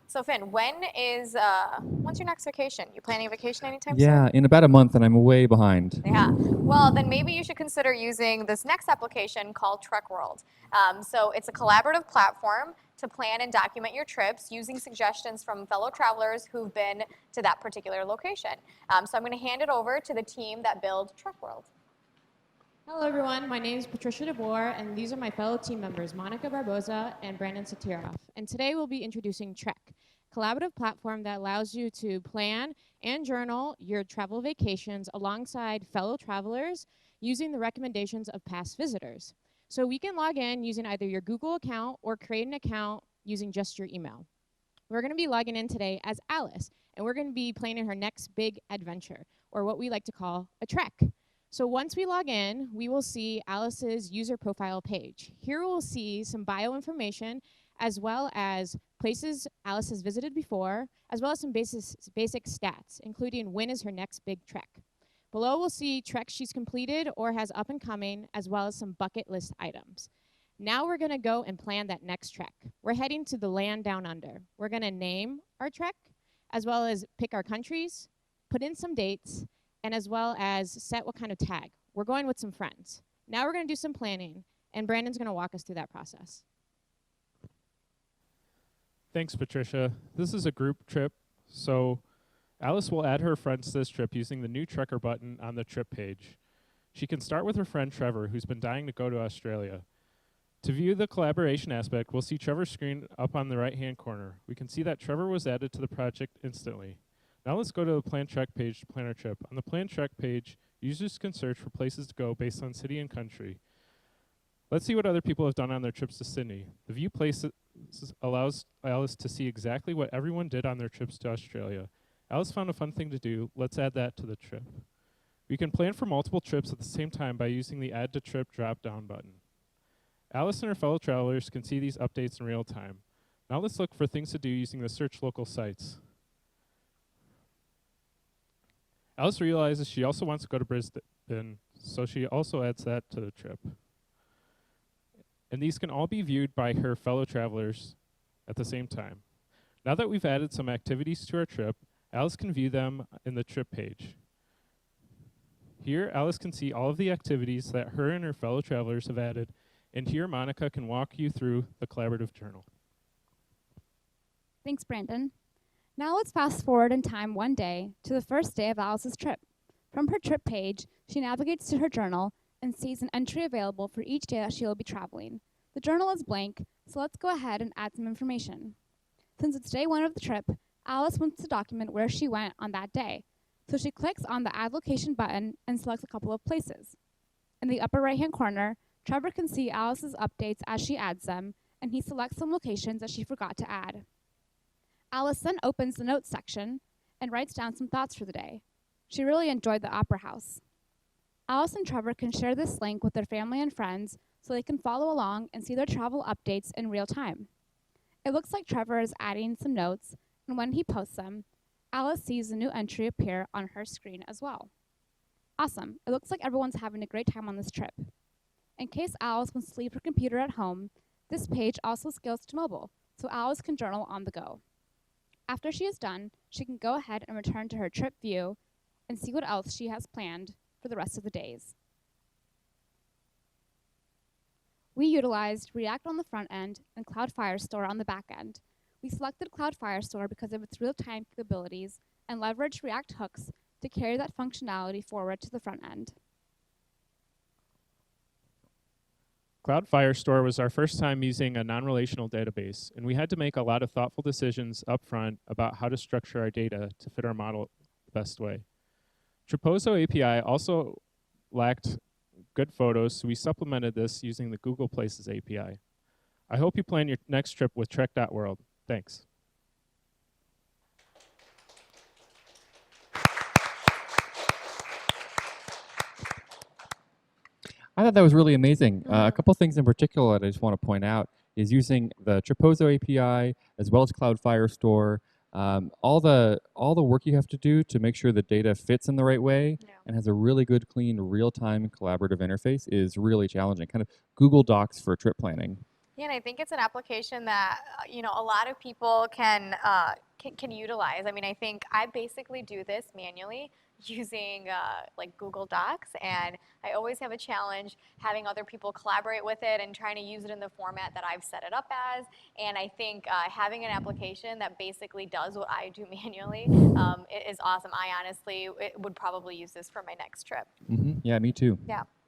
So Finn, when's your next vacation? You planning a vacation anytime soon? Yeah, in about a month, and I'm way behind. Yeah. Well, then maybe you should consider using this next application called Trekk. So it's a collaborative platform to plan and document your trips using suggestions from fellow travelers who've been to that particular location. So I'm going to hand it over to the team that build Trekk. Hello everyone, my name is Patricia Boer, and these are my fellow team members, Monica Barboza and Brandon Sotiroff. And today we'll be introducing Trekk, a collaborative platform that allows you to plan and journal your travel vacations alongside fellow travelers using the recommendations of past visitors. So we can log in using either your Google account or create an account using just your email. We're going to be logging in today as Alice, and we're going to be planning her next big adventure, or what we like to call a trek. So once we log in, we will see Alice's user profile page. Here we'll see some bio information, as well as places Alice has visited before, as well as some basic stats, including when is her next big trek. Below we'll see treks she's completed or has up and coming, as well as some bucket list items. Now we're going to go and plan that next trek. We're heading to the land down under. We're going to name our trek, as well as pick our countries, put in some dates, and as well as set what kind of tag. We're going with some friends. Now we're going to do some planning, and Brandon's going to walk us through that process. Thanks, Patricia. This is a group trip, so Alice will add her friends to this trip using the new Trekker button on the trip page. She can start with her friend Trevor, who's been dying to go to Australia. To view the collaboration aspect, we'll see Trevor's screen up on the right-hand corner. We can see that Trevor was added to the project instantly. Now let's go to the Plan Trek page to plan our trip. On the Plan Trek page, users can search for places to go based on city and country. Let's see what other people have done on their trips to Sydney. The View Places allows Alice to see exactly what everyone did on their trips to Australia. Alice found a fun thing to do. Let's add that to the trip. We can plan for multiple trips at the same time by using the Add to Trip drop-down button. Alice and her fellow travelers can see these updates in real time. Now let's look for things to do using the Search Local Sites. Alice realizes she also wants to go to Brisbane, so she also adds that to the trip. And these can all be viewed by her fellow travelers at the same time. Now that we've added some activities to our trip, Alice can view them in the trip page. Here, Alice can see all of the activities that her and her fellow travelers have added, and here Monica can walk you through the collaborative journal. Thanks, Brandon. Now let's fast forward in time one day to the first day of Alice's trip. From her trip page, she navigates to her journal and sees an entry available for each day that she will be traveling. The journal is blank, so let's go ahead and add some information. Since it's day one of the trip, Alice wants to document where she went on that day. So she clicks on the Add Location button and selects a couple of places. In the upper right-hand corner, Trevor can see Alice's updates as she adds them, and he selects some locations that she forgot to add. Alice then opens the notes section and writes down some thoughts for the day. She really enjoyed the Opera House. Alice and Trevor can share this link with their family and friends so they can follow along and see their travel updates in real time. It looks like Trevor is adding some notes, and when he posts them, Alice sees the new entry appear on her screen as well. Awesome. It looks like everyone's having a great time on this trip. In case Alice wants to leave her computer at home, this page also scales to mobile, so Alice can journal on the go. After she is done, she can go ahead and return to her trip view and see what else she has planned for the rest of the days. We utilized React on the front end and Cloud Firestore on the back end. We selected Cloud Firestore because of its real-time capabilities and leveraged React hooks to carry that functionality forward to the front end. Cloud Firestore was our first time using a non-relational database, and we had to make a lot of thoughtful decisions up front about how to structure our data to fit our model the best way. Trepozo API also lacked good photos, so we supplemented this using the Google Places API. I hope you plan your next trip with Trekk.world. Thanks. I thought that was really amazing. A couple things in particular that I just want to point out is using the Trepozo API as well as Cloud Firestore. All the work you have to do to make sure the data fits in the right way and has a really good, clean, real-time collaborative interface is really challenging. Kind of Google Docs for trip planning. Yeah, and I think it's an application that a lot of people can utilize. I mean, I think I basically do this manually using like Google Docs, and I always have a challenge having other people collaborate with it and trying to use it in the format that I've set it up as. And I think having an application that basically does what I do manually is awesome. I honestly would probably use this for my next trip. Yeah, me too. Yeah.